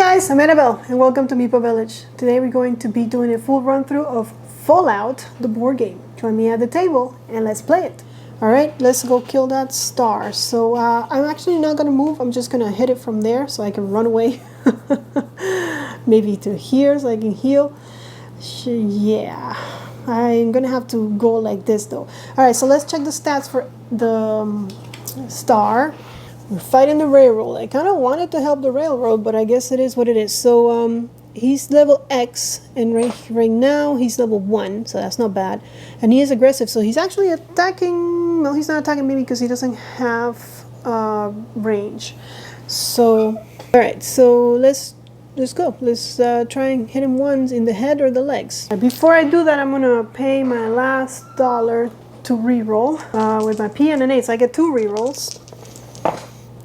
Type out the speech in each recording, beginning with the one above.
guys, I'm Annabelle and welcome to Meeple Village. Today we're going to be doing a full run through of Fallout, the board game. Join me at the table and let's play it. Alright, let's go kill that star. So I'm actually not going to move, I'm just going to hit it from there so I can run away. Maybe to here so I can heal. Yeah, I'm going to have to go like this though. Alright, so let's check the stats for the star. We're fighting the railroad. I kind of wanted to help the railroad, but I guess it is what it is. So he's level X, and right now he's level 1, so that's not bad. And he is aggressive, so he's actually attacking. Well, he's not attacking me because he doesn't have range. So, all right. So let's go. Let's try and hit him once in the head or the legs. Before I do that, I'm gonna pay my last dollar to reroll with my P and an 8. So I get 2 rerolls.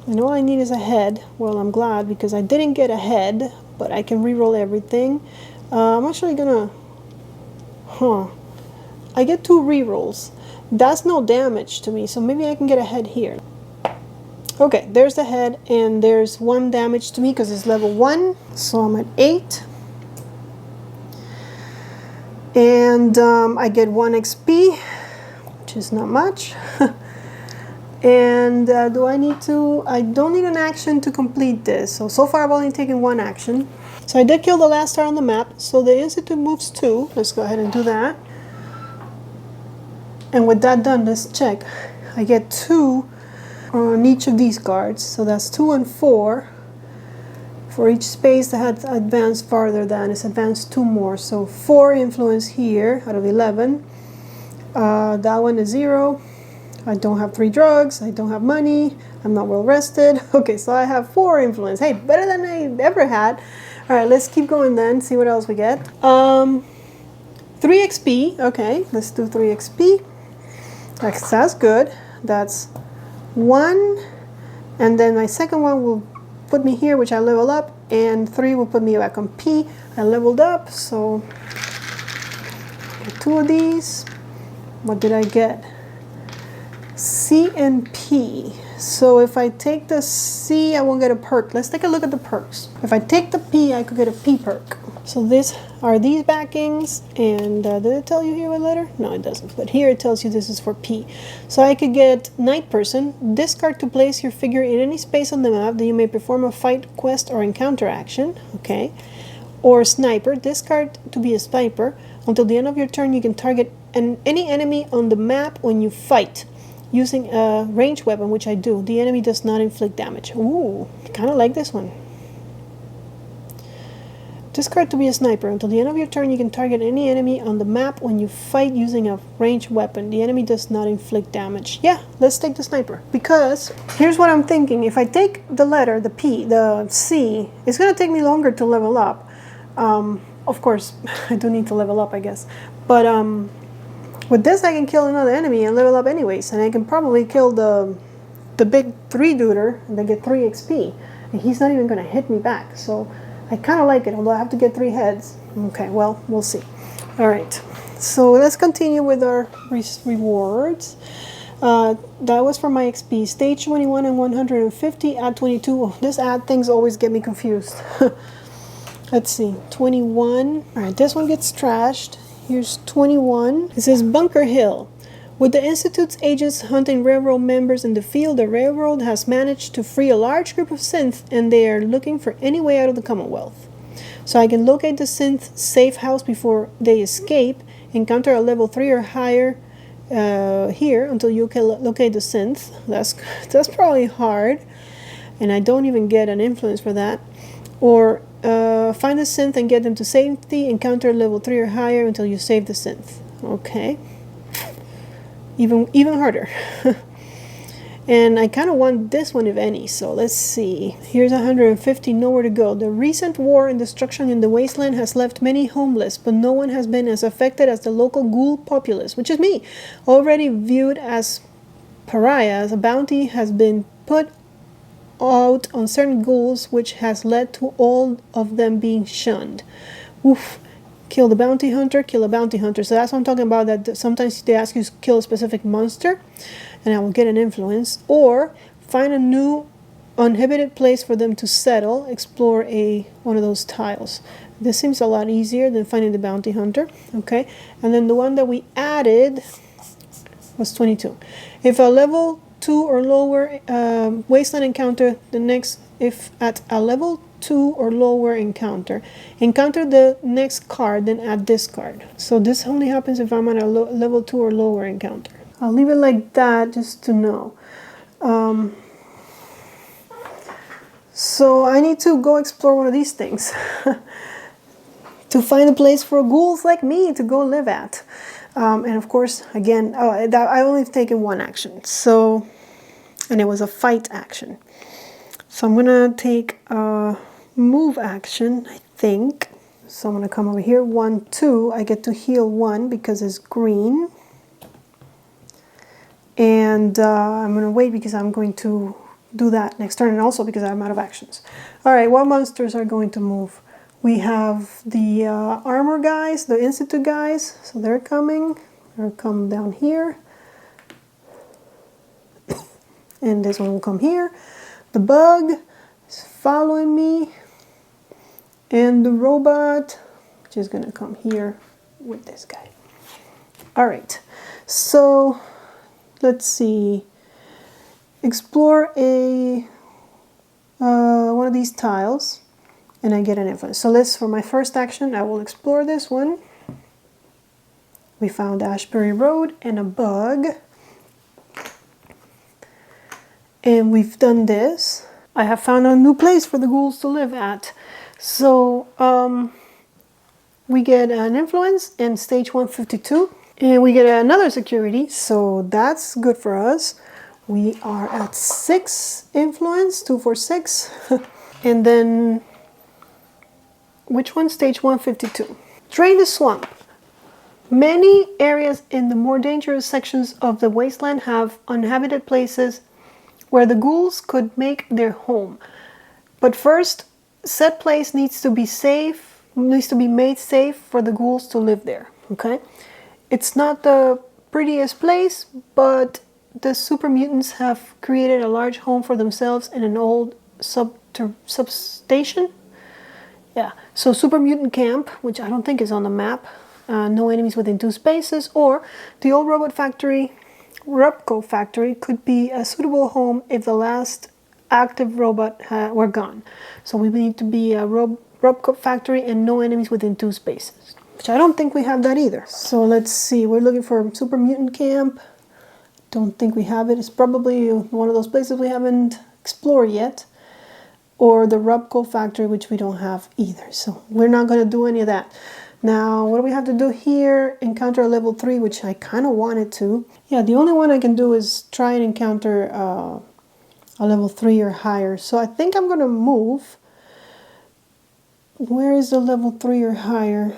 And all I need is a head. Well, I'm glad because I didn't get a head, but I can reroll everything. I'm actually gonna... I get 2 rerolls. That's no damage to me, so maybe I can get a head here. Okay, there's the head, and there's 1 damage to me because it's level 1. So I'm at 8. And I get 1 XP, which is not much. And do I need to... I don't need an action to complete this. So far I've only taken 1 action. So I did kill the last star on the map. So the institute moves 2. Let's go ahead and do that. And with that done, let's check. I get 2 on each of these cards. So that's 2 and 4. For each space that had advanced farther than, it's advanced 2 more. So 4 influence here out of 11. That one is 0. I don't have 3 drugs, I don't have money, I'm not well rested. Okay, so I have 4 influence. Hey, better than I ever had. Alright, let's keep going then, see what else we get. 3 XP, okay, let's do 3 XP. That's good. That's 1. And then my second one will put me here, which I level up, and 3 will put me back on P. I leveled up, so get 2 of these. What did I get? C and P. So if I take the C, I won't get a perk. Let's take a look at the perks. If I take the P, I could get a P perk. So these are these backings, and did it tell you here what letter? No, it doesn't. But here it tells you this is for P. So I could get Night Person. Discard to place your figure in any space on the map that you may perform a fight, quest, or encounter action. Okay. Or Sniper. Discard to be a sniper. Until the end of your turn, you can target any enemy on the map when you fight. Using a ranged weapon, which I do. The enemy does not inflict damage. Ooh, kind of like this one. Discard to be a sniper. Until the end of your turn, you can target any enemy on the map when you fight using a ranged weapon. The enemy does not inflict damage. Yeah, let's take the sniper. Because, here's what I'm thinking. If I take the letter, the P, the C, it's going to take me longer to level up. Of course, I do need to level up, I guess. But, with this, I can kill another enemy and level up anyways, and I can probably kill the big 3-duder and then get 3 XP. And he's not even going to hit me back, so I kind of like it, although I have to get 3 heads. Okay, well, we'll see. Alright, so let's continue with our rewards. That was for my XP. Stage 21 and 150, add 22. Oh, this add things always get me confused. Let's see, 21. Alright, this one gets trashed. Here's 21. It says Bunker Hill. With the Institute's agents hunting railroad members in the field, the railroad has managed to free a large group of synths, and they are looking for any way out of the Commonwealth. So I can locate the synth safe house before they escape, encounter a level 3 or higher here until you can locate the synth. That's probably hard, and I don't even get an influence for that. Or find the synth and get them to safety. Encounter level 3 or higher until you save the synth. Okay. Even harder. And I kind of want this one, if any. So let's see. Here's 150. Nowhere to go. The recent war and destruction in the wasteland has left many homeless, but no one has been as affected as the local ghoul populace, which is me. Already viewed as pariahs, a bounty has been put out on certain ghouls, which has led to all of them being shunned. Oof. Kill the bounty hunter, kill a bounty hunter. So that's what I'm talking about, that sometimes they ask you to kill a specific monster and I will get an influence. Or find a new uninhabited place for them to settle, explore one of those tiles. This seems a lot easier than finding the bounty hunter. Okay, and then the one that we added was 22. If a level 2 or lower wasteland encounter if at a level 2 or lower encounter the next card, then add this card. So this only happens if I'm at a level 2 or lower encounter. I'll leave it like that just to know. So I need to go explore one of these things to find a place for ghouls like me to go live at. And of course, again, I only taken one action, so, and it was a fight action. So I'm gonna take a move action, I think. So I'm gonna come over here, 1, 2. I get to heal 1 because it's green. And I'm gonna wait because I'm going to do that next turn, and also because I'm out of actions. All right, what monsters are going to move? We have the armor guys, the institute guys, so they're coming. They'll come down here. And this one will come here. The bug is following me. And the robot, which is gonna come here with this guy. All right, so let's see. Explore one of these tiles. And I get an influence. So for my first action, I will explore this one. We found Ashbury Road and a bug. And we've done this. I have found a new place for the ghouls to live at. So we get an influence in stage 152. And we get another security, so that's good for us. We are at 6 influence, 2, 4, 6. And then which one? Stage 152. Drain the swamp. Many areas in the more dangerous sections of the wasteland have uninhabited places where the ghouls could make their home. But first, said place needs to be made safe for the ghouls to live there. Okay? It's not the prettiest place, but the super mutants have created a large home for themselves in an old substation. Yeah, so super mutant camp, which I don't think is on the map. No enemies within 2 spaces, or the old robot factory, Rupco factory, could be a suitable home if the last active robot were gone. So we need to be a Rupco factory and no enemies within 2 spaces, which I don't think we have that either. So let's see, we're looking for a super mutant camp. Don't think we have it. It's probably one of those places we haven't explored yet. Or the Rupco factory, which we don't have either. So we're not going to do any of that. Now, what do we have to do here? Encounter a level 3, which I kind of wanted to. Yeah, the only one I can do is try and encounter a level 3 or higher. So I think I'm going to move. Where is the level 3 or higher?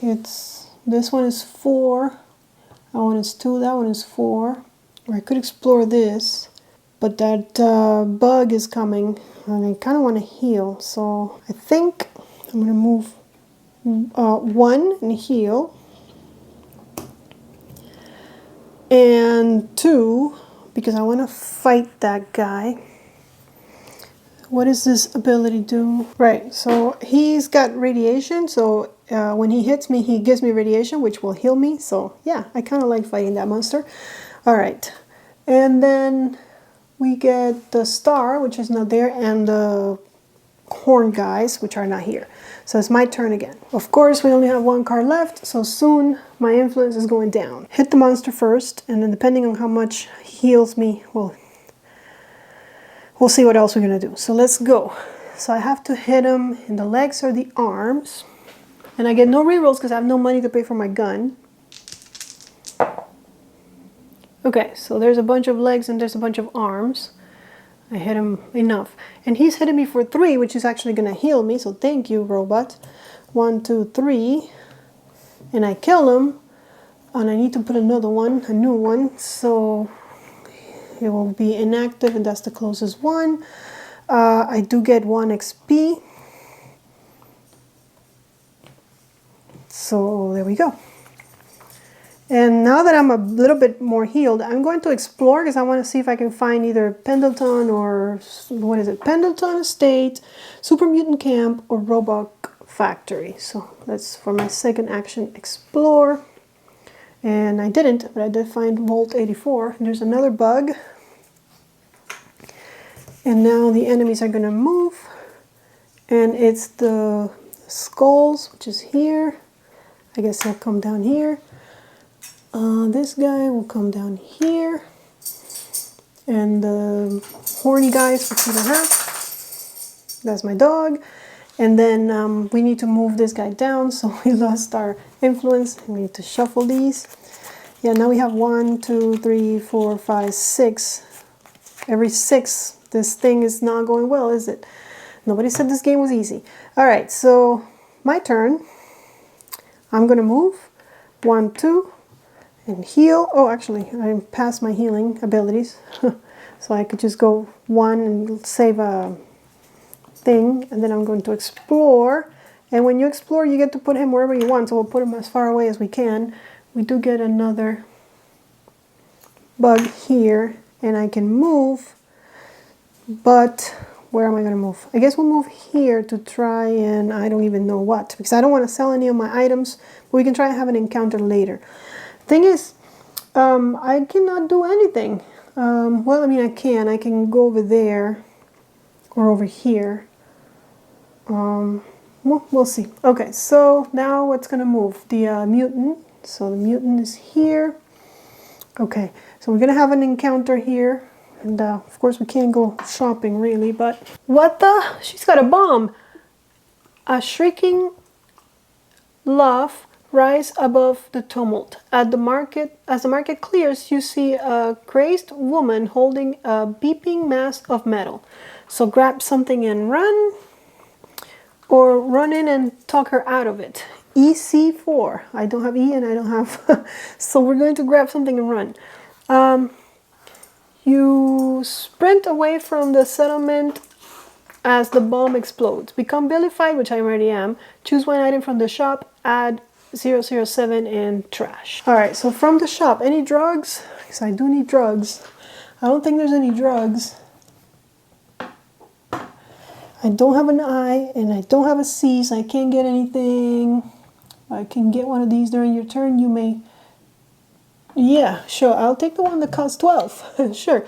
This one is 4. That one is 2. That one is 4. Or I could explore this. But that bug is coming. And I kind of want to heal, so I think I'm going to move 1 and heal, and 2 because I want to fight that guy. What does this ability do? Right, so he's got radiation, so when he hits me, he gives me radiation, which will heal me. So yeah, I kind of like fighting that monster. All right, and then we get the star, which is not there, and the horn guys, which are not here. So it's my turn again. Of course, we only have 1 card left, so soon my influence is going down. Hit the monster first, and then depending on how much he heals me, we'll see what else we're gonna do. So let's go. So I have to hit him in the legs or the arms, and I get no rerolls because I have no money to pay for my gun. Okay, so there's a bunch of legs and there's a bunch of arms. I hit him enough. And he's hitting me for 3, which is actually going to heal me, so thank you, robot. 1, 2, 3. And I kill him. And I need to put another one, a new one, so it will be inactive, and that's the closest one. I do get 1 XP. So there we go. And now that I'm a little bit more healed, I'm going to explore because I want to see if I can find either Pendleton or, what is it? Pendleton Estate, Super Mutant Camp, or Roebuck Factory. So that's for my second action, explore. And I didn't, but I did find Vault 84. And there's another bug. And now the enemies are going to move. And it's the skulls, which is here. I guess they'll come down here. This guy will come down here. And the horny guys, which we don't have. That's my dog. And then we need to move this guy down, so we lost our influence. We need to shuffle these. Yeah, now we have 1, 2, 3, 4, 5, 6. Every 6, this thing is not going well, is it? Nobody said this game was easy. All right, so my turn. I'm gonna move 1, 2, and heal. Oh, actually, I passed my healing abilities, so I could just go 1 and save a thing, and then I'm going to explore. And when you explore, you get to put him wherever you want, so we'll put him as far away as we can. We do get another bug here, and I can move, but where am I going to move? I guess we'll move here to try and I don't even know what, because I don't want to sell any of my items, but we can try and have an encounter later. Thing is, I cannot do anything. Well, I mean, I can go over there or over here. We'll see. Okay, so now what's gonna move? The mutant. So the mutant is here. Okay, so we're gonna have an encounter here, and of course we can't go shopping really, but what the? She's got a bomb. A shrieking laugh rise above the tumult. As the market clears, you see a crazed woman holding a beeping mass of metal. So grab something and run, or run in and talk her out of it. EC4. I don't have E and I don't have... so we're going to grab something and run. You sprint away from the settlement as the bomb explodes. Become vilified, which I already am. Choose one item from the shop. Add 007 in trash. Alright, so from the shop, any drugs? Because I do need drugs. I don't think there's any drugs. I don't have an I and I don't have a C, so I can't get anything. I can get one of these during your turn. You may... Yeah, sure. I'll take the one that costs 12. Sure.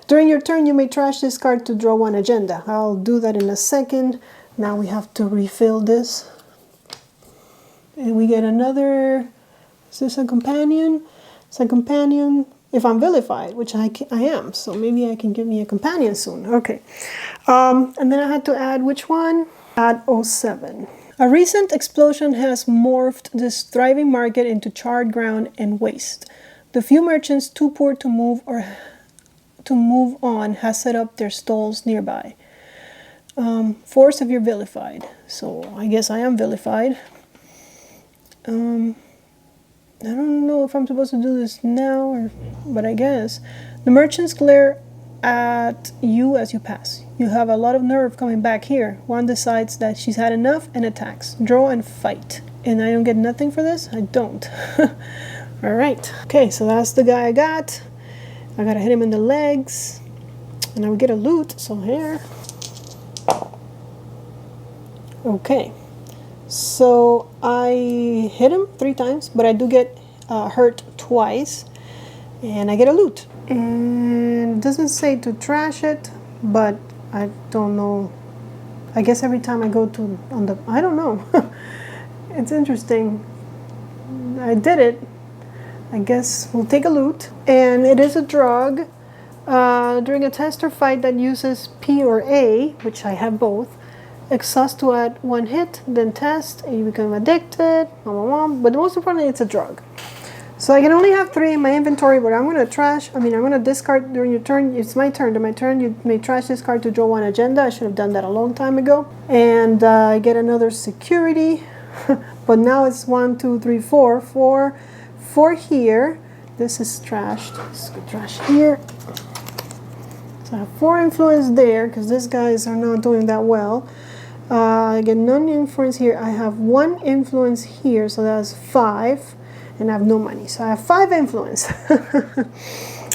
During your turn, you may trash this card to draw one agenda. I'll do that in a second. Now we have to refill this. And we get another... Is this a companion? It's a companion... If I'm vilified, which I am, so maybe I can get me a companion soon. Okay. And then I had to add which one? Add 07. A recent explosion has morphed this thriving market into charred ground and waste. The few merchants too poor to move or to move on has set up their stalls nearby. Force if you're vilified. So I guess I am vilified. I don't know if I'm supposed to do this now, but I guess. The merchants glare at you as you pass. You have a lot of nerve coming back here. One decides that she's had enough and attacks. Draw and fight. And I don't get nothing for this? I don't. Alright. Okay, so that's the guy I got. I gotta hit him in the legs. And I would get a loot, so here. Okay. So I hit him 3 times, but I do get hurt twice, and I get a loot. And it doesn't say to trash it, but I don't know. I guess every time I go to I don't know. It's interesting. I did it. I guess we'll take a loot, and it is a drug. During a test or fight that uses P or A, which I have both. Exhaust to add 1 hit, then test, and you become addicted, but most importantly, it's a drug. So I can only have 3 in my inventory, but I'm going to I'm going to discard during your turn. It's my turn. During my turn, you may trash this card to draw 1 agenda. I should have done that a long time ago. And I get another security, but now it's 1, 2, 3, 4. 4 here. This is trashed. Let's go trash here. So I have 4 influence there, because these guys are not doing that well. I get none influence here. I have 1 influence here, so that's 5. and I have no money. So I have 5 influence.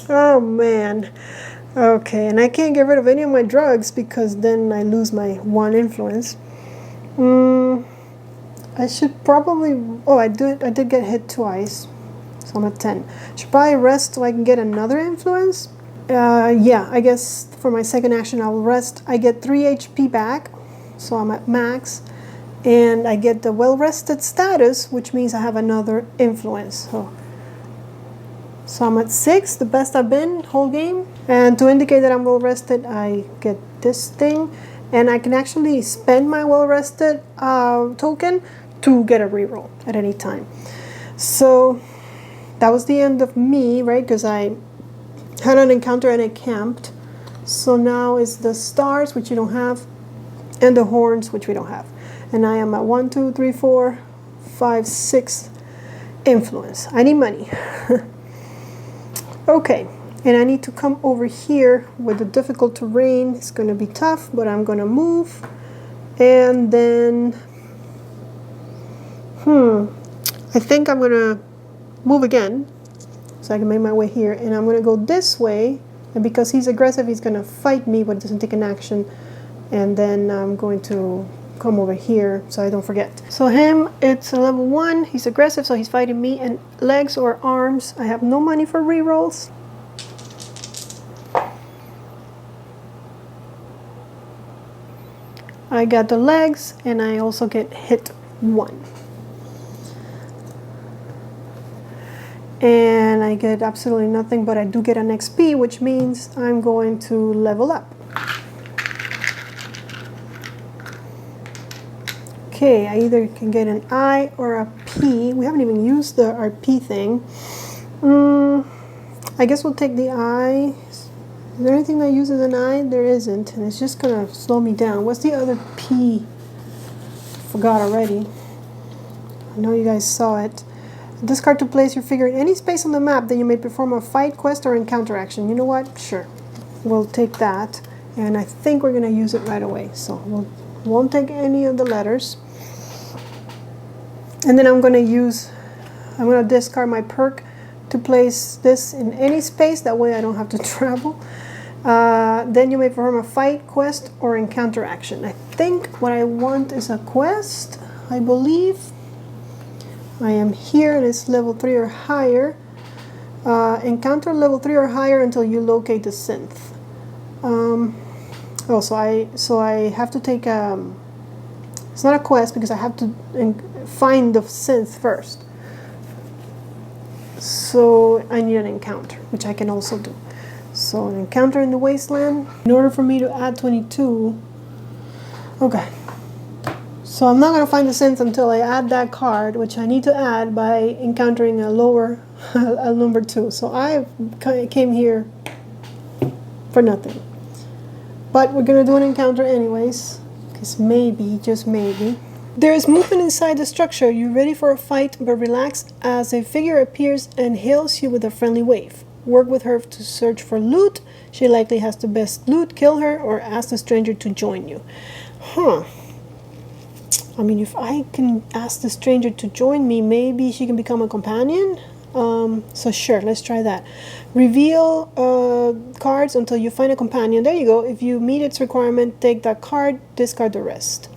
Oh man. Okay, and I can't get rid of any of my drugs because then I lose my 1 influence. I should probably, oh, I did get hit twice, so I'm at 10. Should probably rest so I can get another influence. Yeah, I guess for my second action I will rest. I get 3 HP back, so I'm at max, and I get the well-rested status, which means I have another influence. So I'm at 6, the best I've been whole game. And to indicate that I'm well-rested, I get this thing, and I can actually spend my well-rested token to get a reroll at any time. So that was the end of me, right? Because I had an encounter and I camped. So now it's the stars, which you don't have, and the horns, which we don't have. And I am at 1, 2, 3, 4, 5, 6 influence. I need money. Okay, and I need to come over here with the difficult terrain. It's going to be tough, but I'm going to move. And then, I think I'm going to move again so I can make my way here. And I'm going to go this way. And because he's aggressive, he's going to fight me, but doesn't take an action. And then I'm going to come over here so I don't forget. So him, it's a level 1. He's aggressive, so he's fighting me. And legs or arms, I have no money for rerolls. I got the legs, and I also get hit 1. And I get absolutely nothing, but I do get an XP, which means I'm going to level up. Okay, I either can get an I or a P. We haven't even used our P thing. I guess we'll take the I. Is there anything that uses an I? There isn't, and it's just going to slow me down. What's the other P? Forgot already. I know you guys saw it. Discard to place your figure in any space on the map that you may perform a fight, quest, or encounter action. You know what? Sure. We'll take that, and I think we're going to use it right away. So won't take any of the letters. And then I'm going to discard my perk to place this in any space. That way I don't have to travel. Then you may perform a fight, quest, or encounter action. I think what I want is a quest, I believe. I am here and it's level 3 or higher. Encounter level 3 or higher until you locate the synth. So I have to take it's not a quest because I have to find the synth first. So I need an encounter, which I can also do. So an encounter in the wasteland. In order for me to add 22, okay. So I'm not going to find the synth until I add that card, which I need to add by encountering a lower, a number 2. So I came here for nothing. But we're going to do an encounter anyways, because maybe, just maybe. There is movement inside the structure. You're ready for a fight, but relax as a figure appears and hails you with a friendly wave. Work with her to search for loot. She likely has the best loot. Kill her or ask the stranger to join you. I mean, if I can ask the stranger to join me, maybe she can become a companion. So sure, let's try that. Reveal cards until you find a companion. There you go. If you meet its requirement, take that card, discard the rest.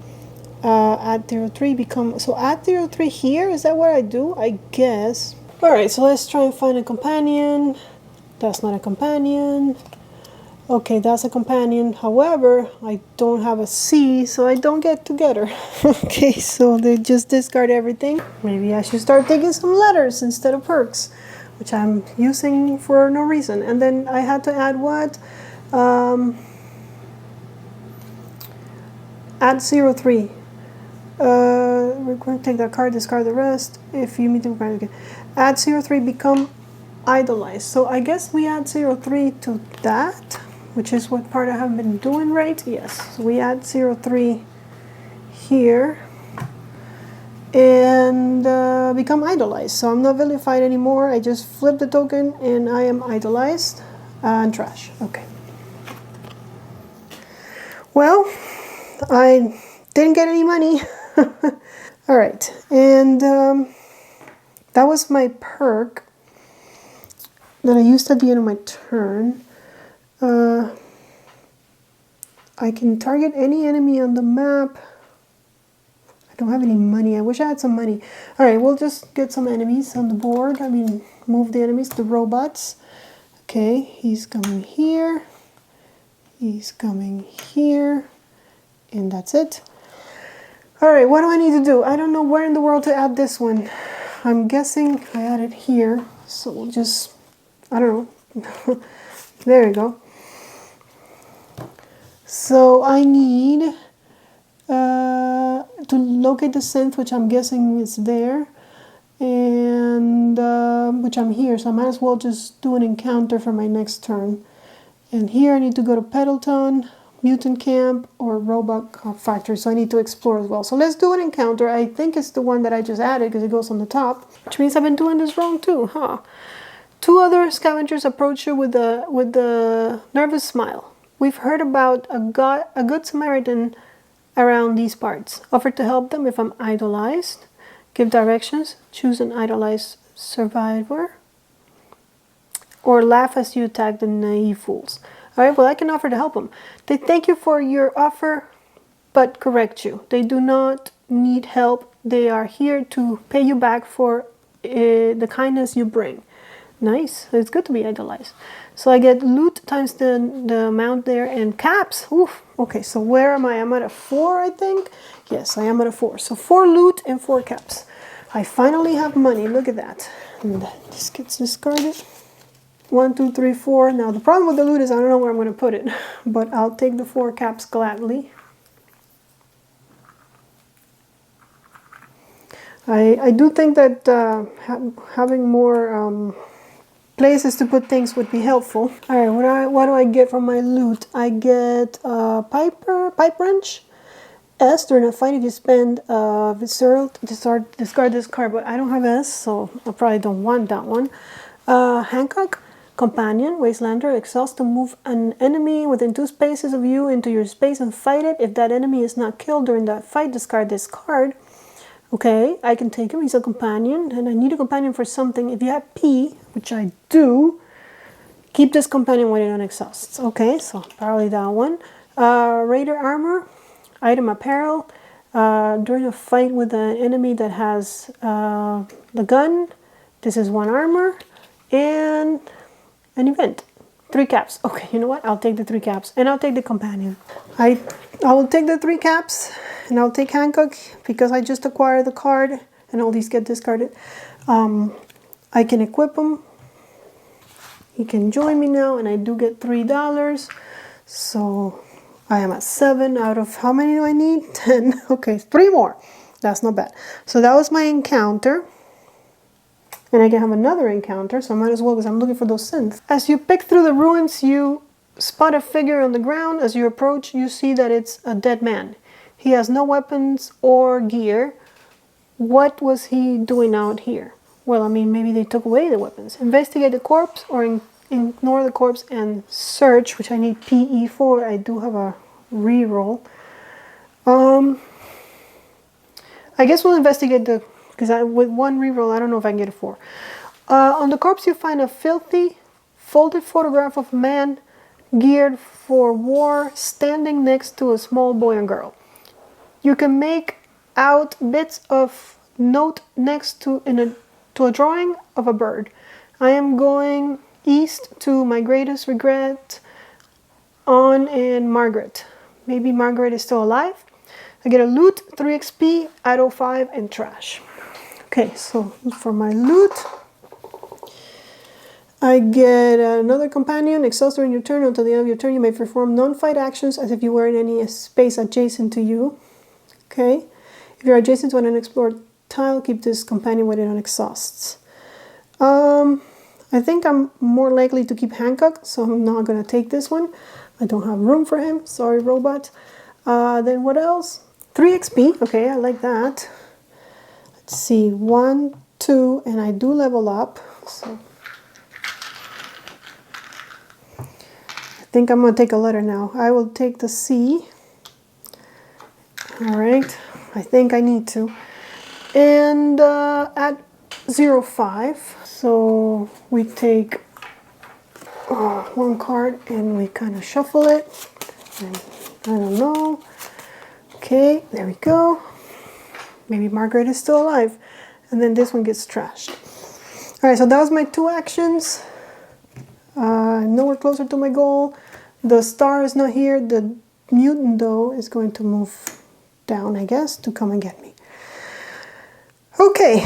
Add 03 become, so add 03 here, is that what I do? I guess. Alright, so let's try and find a companion. That's not a companion. Okay, that's a companion. However, I don't have a C, so I don't get to get her. Okay, so they just discard everything. Maybe I should start taking some letters instead of perks, which I'm using for no reason. And then I had to add what? Add 03. We're going to take that card, discard the rest. If you meet the requirement, add 03, become idolized. So I guess we add 03 to that, which is what part I have been doing, right? Yes. So we add 03 here and become idolized. So I'm not vilified anymore. I just flip the token and I am idolized and trash. Okay. Well, I didn't get any money. All right, and That was my perk that I used at the end of my turn. I can target any enemy on the map. I don't have any money. I wish I had some money. All right, we'll just get some enemies on the board. I mean, move the enemies, the robots. Okay, he's coming here. He's coming here. And that's it. All right, what do I need to do? I don't know where in the world to add this one. I'm guessing I add it here. So we'll just, I don't know. There you go. So I need to locate the synth, which I'm guessing is there, and which I'm here, so I might as well just do an encounter for my next turn. And here I need to go to Pendleton, Mutant Camp, or Robot Factory, so I need to explore as well. So let's do an encounter. I think it's the one that I just added because it goes on the top, which means I've been doing this wrong too, huh? 2 other scavengers approach you with the nervous smile. We've heard about a good Samaritan around these parts. Offer to help them if I'm idolized. Give directions. Choose an idolized survivor. Or laugh as you attack the naive fools. Alright, well I can offer to help them. They thank you for your offer, but correct you. They do not need help. They are here to pay you back for the kindness you bring. Nice. It's good to be idolized. So I get loot times the amount there and caps. Oof. Okay, so where am I? I'm at a 4, I think. Yes, I am at a 4. So 4 loot and 4 caps. I finally have money. Look at that. And this gets discarded. 1, 2, 3, 4. Now the problem with the loot is I don't know where I'm going to put it, but I'll take the 4 caps gladly. I do think that having more places to put things would be helpful. All right, what do I get from my loot? I get pipe wrench. S, during a fight, if you spend discard this card, but I don't have S, so I probably don't want that one. Hancock, companion, wastelander, exhaust to move an enemy within 2 spaces of you into your space and fight it. If that enemy is not killed during that fight, discard this card. Okay, I can take him. He's a companion, and I need a companion for something. If you have P, which I do, keep this companion when it on exhausts. Okay, so probably that one. Raider armor, item apparel. During a fight with an enemy that has the gun, this is 1 armor, and an event. 3 caps. Okay, you know what? I'll take the 3 caps, and I'll take the companion. I will take the 3 caps. And I'll take Hancock because I just acquired the card and all these get discarded. I can equip him. He can join me now and I do get $3. So I am at 7 out of how many do I need? 10. Okay, 3 more. That's not bad. So that was my encounter. And I can have another encounter, so I might as well because I'm looking for those synths. As you pick through the ruins, you spot a figure on the ground. As you approach, you see that it's a dead man. He has no weapons or gear. What was he doing out here? Well, I mean, maybe they took away the weapons. Investigate the corpse or ignore the corpse and search, which I need PE for. I do have a reroll. I guess we'll investigate because with 1 reroll, I don't know if I can get a 4. On the corpse, you find a filthy, folded photograph of a man geared for war standing next to a small boy and girl. You can make out bits of note next to a drawing of a bird. I am going east to my greatest regret on and Margaret. Maybe Margaret is still alive. I get a loot, 3 XP, idle 5, and trash. Okay, so for my loot, I get another companion. Exhaust during your turn. Until the end of your turn, you may perform non-fight actions as if you were in any space adjacent to you. Okay, if you're adjacent to an unexplored tile, keep this companion when it on exhausts. I think I'm more likely to keep Hancock, so I'm not going to take this one. I don't have room for him. Sorry, robot. Then what else? 3 XP. Okay, I like that. Let's see. 1, 2, and I do level up. So I think I'm going to take a letter now. I will take the C. All right, I think I need to. And at 0.5. So we take one card and we kind of shuffle it. And I don't know. Okay, there we go. Maybe Margaret is still alive. And then this one gets trashed. All right, so that was my 2 actions. Nowhere closer to my goal. The star is not here. The mutant, though, is going to move down, I guess, to come and get me. Okay,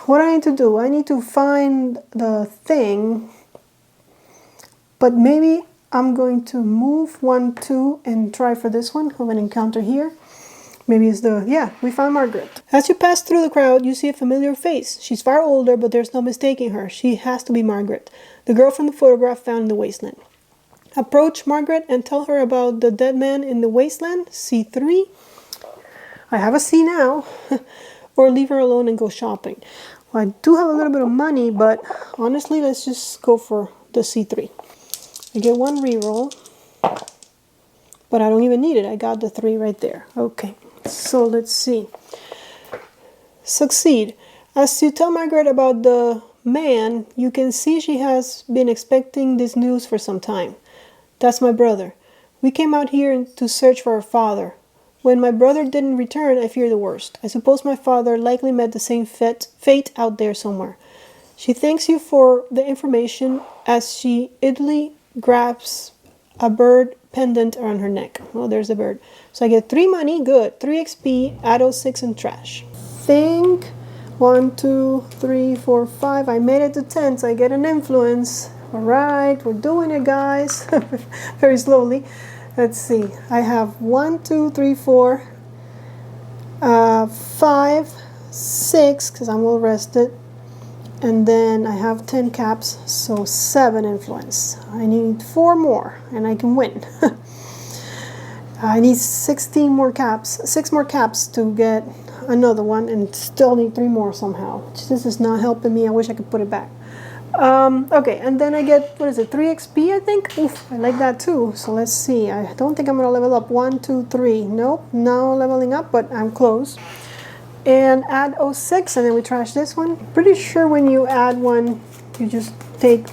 what I need to do, I need to find the thing, but maybe I'm going to move 1, 2, and try for this one of an encounter here. Maybe it's yeah, we found Margaret. As you pass through the crowd, you see a familiar face. She's far older, but there's no mistaking her. She has to be Margaret, the girl from the photograph found in the wasteland. Approach Margaret and tell her about the dead man in the wasteland, C3. I have a C now. Or leave her alone and go shopping. Well, I do have a little bit of money, but honestly, let's just go for the C3. I get 1 reroll, but I don't even need it. I got the 3 right there. Okay, so let's see. Succeed. As you tell Margaret about the man, you can see she has been expecting this news for some time. That's my brother. We came out here to search for our father. When my brother didn't return, I fear the worst. I suppose my father likely met the same fate out there somewhere. She thanks you for the information as she idly grabs a bird pendant around her neck. Oh, there's a bird. So I get 3 money, good. 3 XP, add 06 and trash. Think 1, 2, 3, 4, 5. I made it to 10, so I get an influence. All right, we're doing it, guys. Very slowly. Let's see. I have 1, 2, 3, 4, 5, 6, because I'm well rested. And then I have 10 caps, so 7 influence. I need 4 more, and I can win. I need 16 more caps, 6 more caps to get another one, and still need 3 more somehow. This is not helping me. I wish I could put it back. Okay, and then I get, what is it, 3 XP, I think? Oof, I like that too. So let's see. I don't think I'm going to level up. 1, 2, 3. Nope, no leveling up, but I'm close. And add 06, and then we trash this one. Pretty sure when you add one, you just take,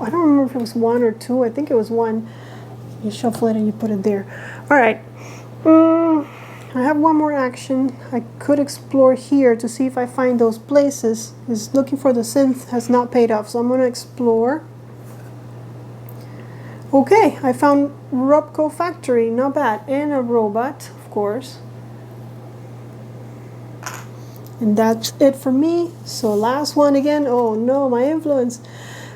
I don't remember if it was 1 or 2. I think it was 1. You shuffle it and you put it there. All right. I have 1 more action. I could explore here to see if I find those places. Is looking for the synth has not paid off, so I'm going to explore. Okay, I found Rubco Factory, not bad, and a robot, of course. And that's it for me. So last one again. Oh no, my influence.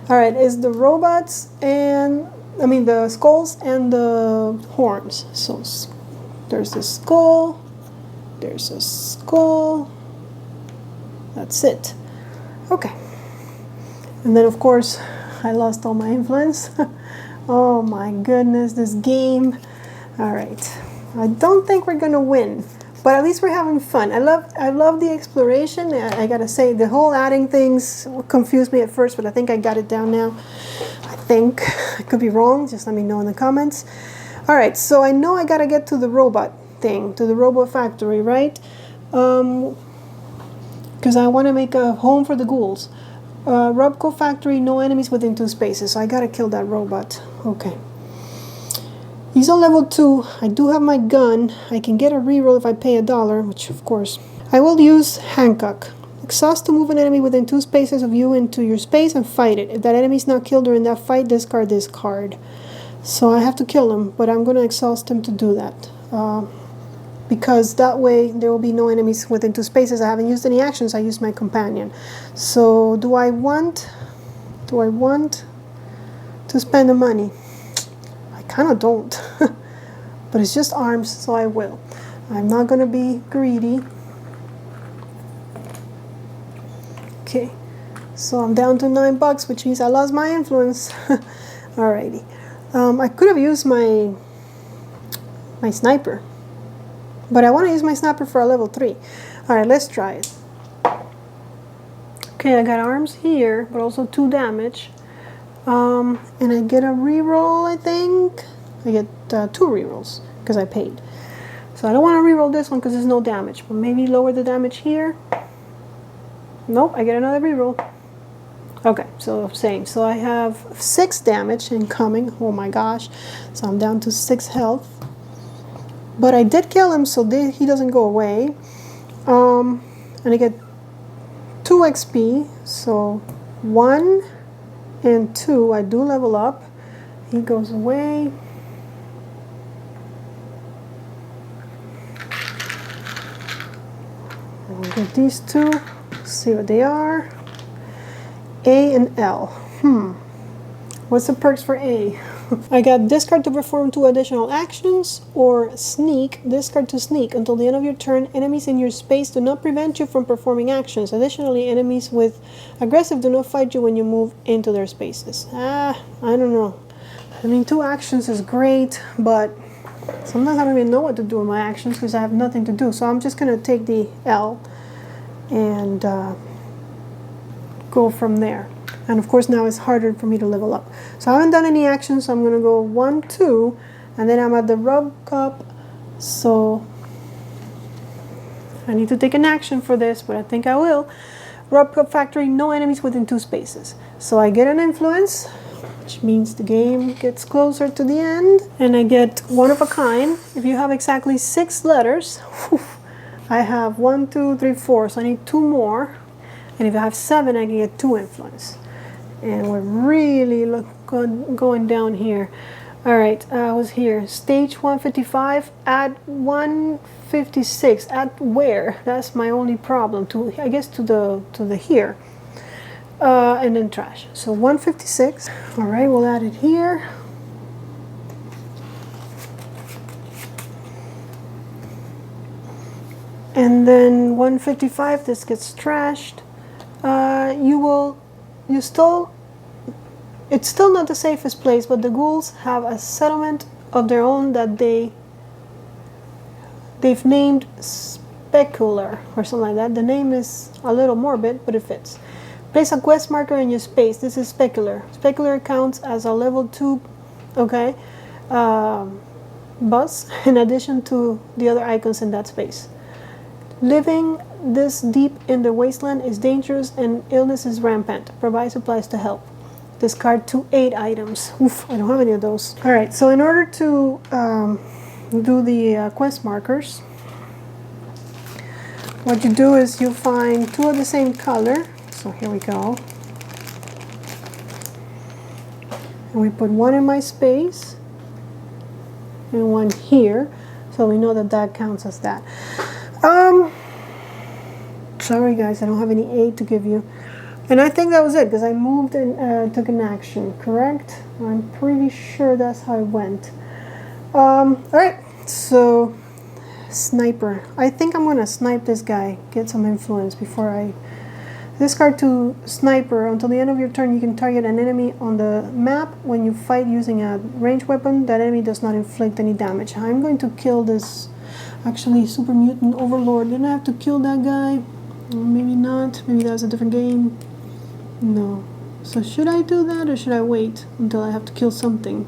All right, is the robots and the skulls and the horns. So there's a skull. There's a skull. That's it. Okay. And then of course I lost all my influence. Oh my goodness, this game. All right. I don't think we're gonna win. But at least we're having fun. I love the exploration. I gotta say, the whole adding things confused me at first, but I think I got it down now. I think. I could be wrong. Just let me know in the comments. All right, so I know I gotta get to the robot thing, to the robot factory, right? Because I want to make a home for the ghouls. Rubco Factory, no enemies within 2 spaces, so I gotta kill that robot. Okay. He's on level 2. I do have my gun. I can get a reroll if I pay $1, which of course. I will use Hancock. Exhaust to move an enemy within 2 spaces of you into your space and fight it. If that enemy is not killed during that fight, discard this card. So I have to kill him, but I'm going to exhaust him to do that. Because that way there will be no enemies within 2 spaces. I haven't used any actions. I used my companion. So do I want to spend the money? Kind of don't, but it's just arms, so I will. I'm not gonna be greedy. Okay, so I'm down to $9, which means I lost my influence. Alrighty, I could have used my sniper, but I want to use my sniper for a level 3. All right, let's try it. Okay, I got arms here, but also 2 damage. And I get a reroll, I think. I get 2 rerolls because I paid. So I don't want to reroll this one because there's no damage, but maybe lower the damage here. Nope, I get another reroll. Okay, so same. So I have 6 damage incoming. Oh my gosh. So I'm down to 6 health. But I did kill him, so he doesn't go away. And I get 2 XP. So 1 and 2, I do level up. He goes away. I'll get these 2. See what they are. A and L. What's the perks for A? I got discard to perform 2 additional actions, or sneak, discard to sneak. Until the end of your turn, enemies in your space do not prevent you from performing actions. Additionally, enemies with aggressive do not fight you when you move into their spaces. I don't know. I mean, 2 actions is great, but sometimes I don't even know what to do with my actions because I have nothing to do. So I'm just going to take the L and go from there. And of course now it's harder for me to level up. So I haven't done any actions, so I'm going to go 1, 2, and then I'm at the rub cup. So I need to take an action for this, but I think I will. Rub cup factory, no enemies within 2 spaces. So I get an influence, which means the game gets closer to the end, and I get one of a kind. If you have exactly 6 letters, I have 1, 2, 3, 4, so I need 2 more. And if I have 7, I can get 2 influence. And we're really going down here. All right, I was here. Stage 155, add 156. Add where? That's my only problem. To, I guess, to the here. And then trash. So 156. All right, we'll add it here. And then 155, this gets trashed. It's still not the safest place, but the ghouls have a settlement of their own that they've named Specular or something like that. The name is a little morbid, but it fits. Place a quest marker in your space. This is Specular. Specular counts as a level 2, okay, boss in addition to the other icons in that space. Living this deep in the wasteland is dangerous and illness is rampant. Provide supplies to help. Discard 2 aid items. Oof, I don't have any of those. Alright, so in order to do the quest markers, what you do is you find 2 of the same color. So here we go. And we put 1 in my space and 1 here. So we know that that counts as that. Sorry guys, I don't have any aid to give you. And I think that was it, because I moved and took an action, correct? I'm pretty sure that's how it went. Alright, so sniper. I think I'm gonna snipe this guy, get some influence before I discard to sniper. Until the end of your turn, you can target an enemy on the map. When you fight using a ranged weapon, that enemy does not inflict any damage. I'm going to kill this, actually, super mutant overlord. Didn't I have to kill that guy? Maybe not. Maybe that was a different game. No. So should I do that or should I wait until I have to kill something?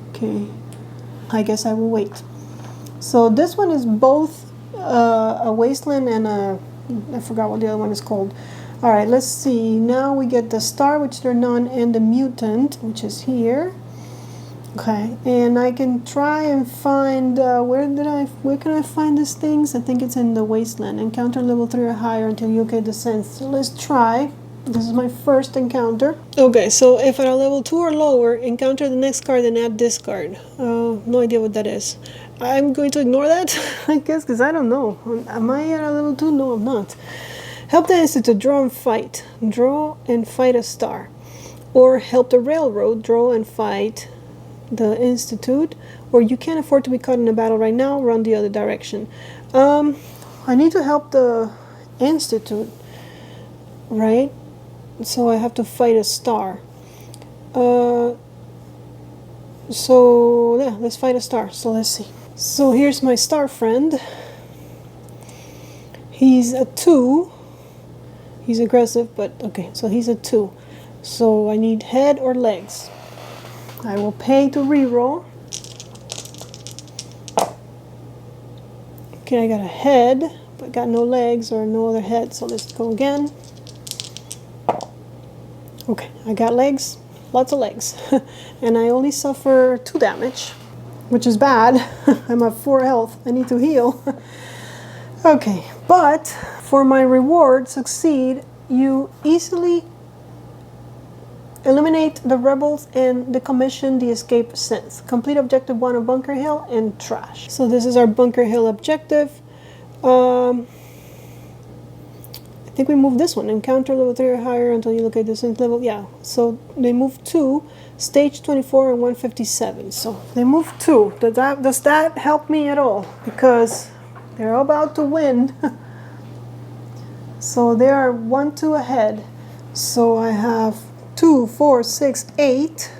Okay. I guess I will wait. So this one is both a wasteland and a... I forgot what the other one is called. Alright, let's see. Now we get the star, which they're none, and the mutant, which is here. Okay, and I can try and find, where can I find these things? I think it's in the wasteland. Encounter level 3 or higher until you get the sense. So let's try. This is my first encounter. Okay, so if at a level 2 or lower, encounter the next card and add this card. No idea what that is. I'm going to ignore that, I guess, because I don't know. Am I at a level 2? No, I'm not. Help the Institute, draw and fight. Draw and fight a star. Or help the railroad, draw and fight the Institute, or you can't afford to be caught in a battle right now, run the other direction. I need to help the Institute, right? So I have to fight a star. So yeah, let's fight a star. So let's see. So here's my star friend. He's a 2. He's aggressive, but okay, so he's a 2. So I need head or legs. I will pay to reroll. Okay, I got a head. I got no legs or no other head, so let's go again. Okay, I got legs, lots of legs, and I only suffer 2 damage, which is bad. I'm at 4 health, I need to heal. Okay, but for my reward, succeed, you easily eliminate the rebels and decommission the escape synth. Complete objective 1 of Bunker Hill and trash. So this is our Bunker Hill objective. I think we moved this one. Encounter level 3 or higher until you locate the synth level. Yeah, so they moved 2, stage 24 and 157. So they moved 2. Does that help me at all? Because they're about to win. So they are 1-2 ahead. So I have 2, 4, 6, 8.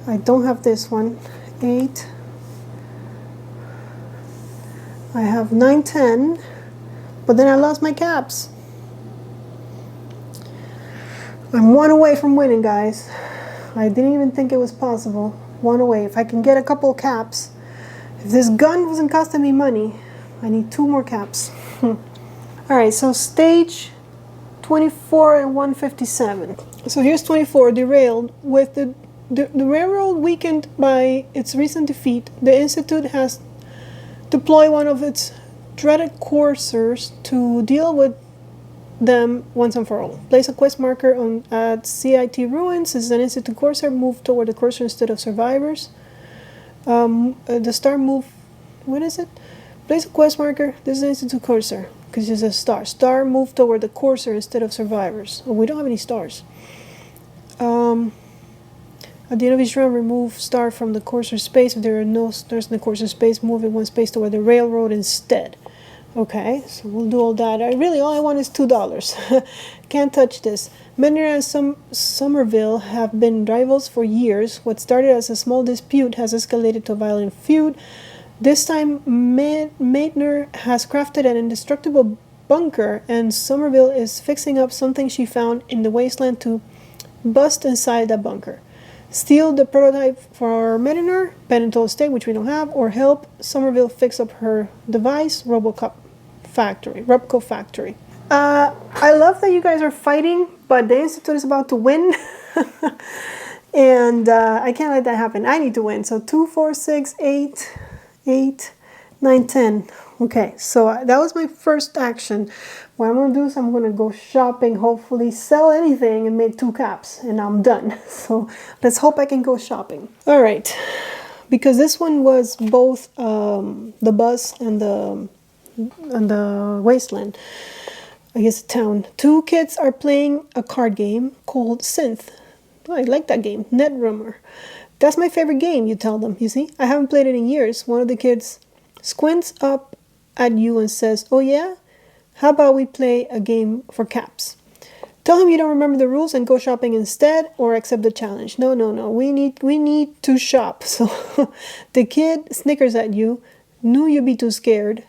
I don't have this one. 8. I have 9, 10. But then I lost my caps. I'm 1 away from winning, guys. I didn't even think it was possible. 1 away. If I can get a couple caps. If this gun wasn't costing me money, I need 2 more caps. Alright, so stage 24 and 157. So here's 24, derailed. With the railroad weakened by its recent defeat, the Institute has deployed one of its dreaded coursers to deal with them once and for all. Place a quest marker at CIT ruins. This is an Institute courser. Move toward the courser instead of survivors. The star move. What is it? Place a quest marker. This is an Institute courser because it's a star. Star move toward the courser instead of survivors. Oh, we don't have any stars. At the end of each round, remove star from the courser space. If there are no stars in the courser space, move it 1 space toward the railroad instead. Okay, so we'll do all that. All I want is $2. Can't touch this. Menor and Somerville have been rivals for years. What started as a small dispute has escalated to a violent feud. This time, Menor has crafted an indestructible bunker, and Somerville is fixing up something she found in the wasteland to bust inside that bunker. Steal the prototype for Menor, Benetol Estate, which we don't have, or help Somerville fix up her device, Robco Factory. I love that you guys are fighting, but the Institute is about to win. And I can't let that happen. I need to win. So 2, 4, 6, 8, 8, 9, 10. Okay, so that was my first action. What I'm going to do is I'm going to go shopping, hopefully sell anything and make 2 caps, and I'm done. So let's hope I can go shopping. All right, because this one was both the bus and the wasteland. I guess a town. 2 kids are playing a card game called Synth. Oh, I like that game, Netrunner. That's my favorite game, you tell them, you see? I haven't played it in years. One of the kids squints up at you and says, oh yeah? How about we play a game for caps? Tell him you don't remember the rules and go shopping instead, or accept the challenge. No, we need to shop. So the kid snickers at you, knew you'd be too scared.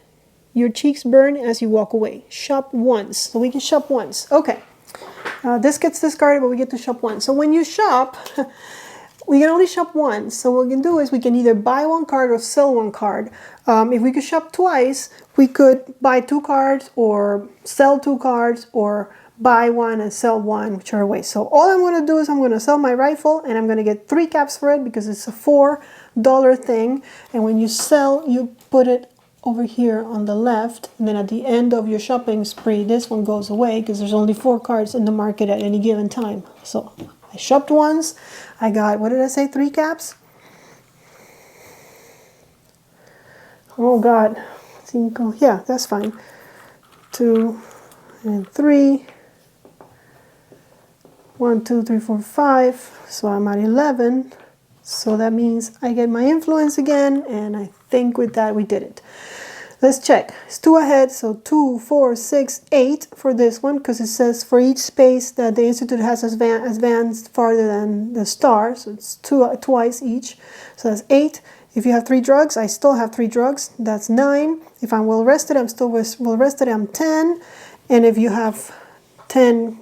Your cheeks burn as you walk away. Shop once. So we can shop once. Okay. This gets discarded, but we get to shop once. So when you shop, we can only shop once. So what we can do is we can either buy 1 card or sell 1 card. If we could shop twice, we could buy 2 cards or sell 2 cards or buy 1 and sell 1, whichever way. So all I'm going to do is I'm going to sell my rifle and I'm going to get 3 caps for it because it's a $4 thing. And when you sell, you put it over here on the left, and then at the end of your shopping spree, this one goes away because there's only 4 cards in the market at any given time. So I shopped once. I got, what did I say, 3 caps? Oh God, 5, yeah, that's fine. 2 and 3. 1, 2, 3, 4, 5. So I'm at 11. So that means I get my influence again, and I think with that we did it. Let's check. It's 2 ahead, so 2, 4, 6, 8 for this one, because it says for each space that the Institute has advanced farther than the star, so it's twice each. So that's 8. If you have 3 drugs, I still have 3 drugs. That's 9. If I'm well rested, I'm still well rested. I'm 10. And if you have 10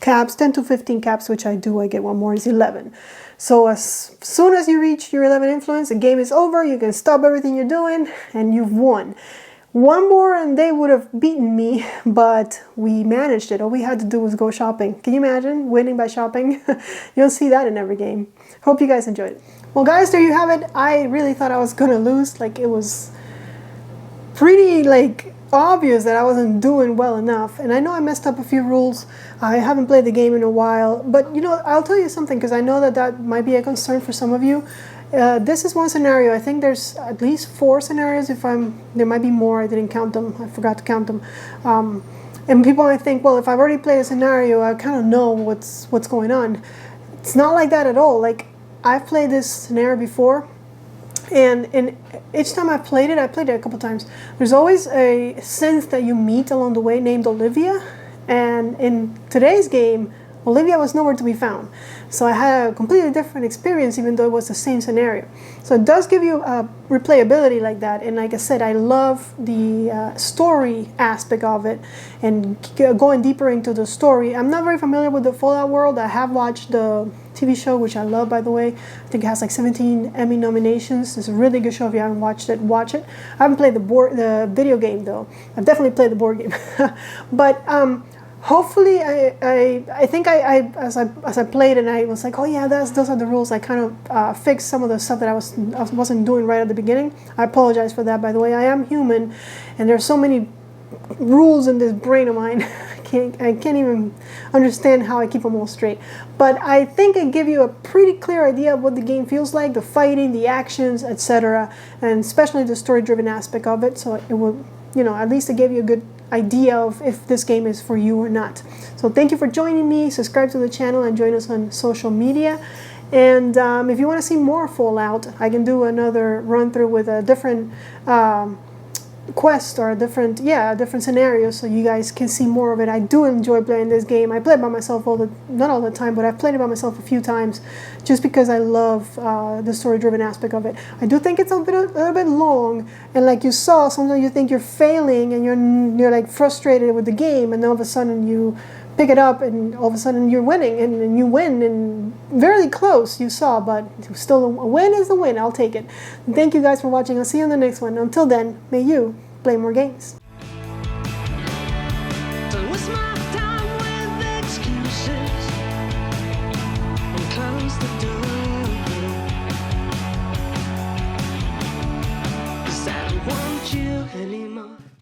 caps, 10 to 15 caps, which I do, I get 1 more, is 11. So as soon as you reach your 11 influence, the game is over. You can stop everything you're doing and you've won. One more and they would have beaten me, but we managed it. All we had to do was go shopping. Can you imagine winning by shopping? You don't see that in every game. Hope you guys enjoyed it. Well guys, there you have it. I really thought I was gonna lose. Like, it was pretty like obvious that I wasn't doing well enough, and I know I messed up a few rules. I haven't played the game in a while, but you know, I'll tell you something, because I know that that might be a concern for some of you. This is one scenario. I think there's at least 4 scenarios. There might be more. I didn't count them. I forgot to count them. And people might think, well, if I've already played a scenario, I kind of know what's going on. It's not like that at all. Like, I've played this scenario before, and each time I played it a couple times. There's always a synth that you meet along the way named Olivia, and in today's game, Olivia was nowhere to be found. So I had a completely different experience, even though it was the same scenario. So it does give you replayability like that. And like I said, I love the story aspect of it and going deeper into the story. I'm not very familiar with the Fallout world. I have watched the TV show, which I love, by the way. I think it has like 17 Emmy nominations. It's a really good show. If you haven't watched it, watch it. I haven't played the video game though. I've definitely played the board game. But hopefully, I think as I played and I was like, oh yeah, those are the rules. I kind of fixed some of the stuff that I wasn't doing right at the beginning. I apologize for that, by the way. I am human, and there's so many rules in this brain of mine. I can't even understand how I keep them all straight. But I think it gives you a pretty clear idea of what the game feels like, the fighting, the actions, etc., and especially the story-driven aspect of it. So it will, you know, at least it gave you a good idea of if this game is for you or not. So thank you for joining me. Subscribe to the channel and join us on social media. And if you want to see more Fallout, I can do another run through with a different quest or a different scenario, so you guys can see more of it. I do enjoy playing this game. I play it by myself not all the time, but I've played it by myself a few times just because I love the story-driven aspect of it. I do think it's a little bit long, and like you saw, sometimes you think you're failing and you're like frustrated with the game, and all of a sudden you pick it up and all of a sudden you're winning, and you win, and very close, you saw, but still a win is a win. I'll take it. Thank you guys for watching. I'll see you in the next one. Until then, may you play more games. Don't waste my time with excuses and close the door, 'cause I don't want you anymore.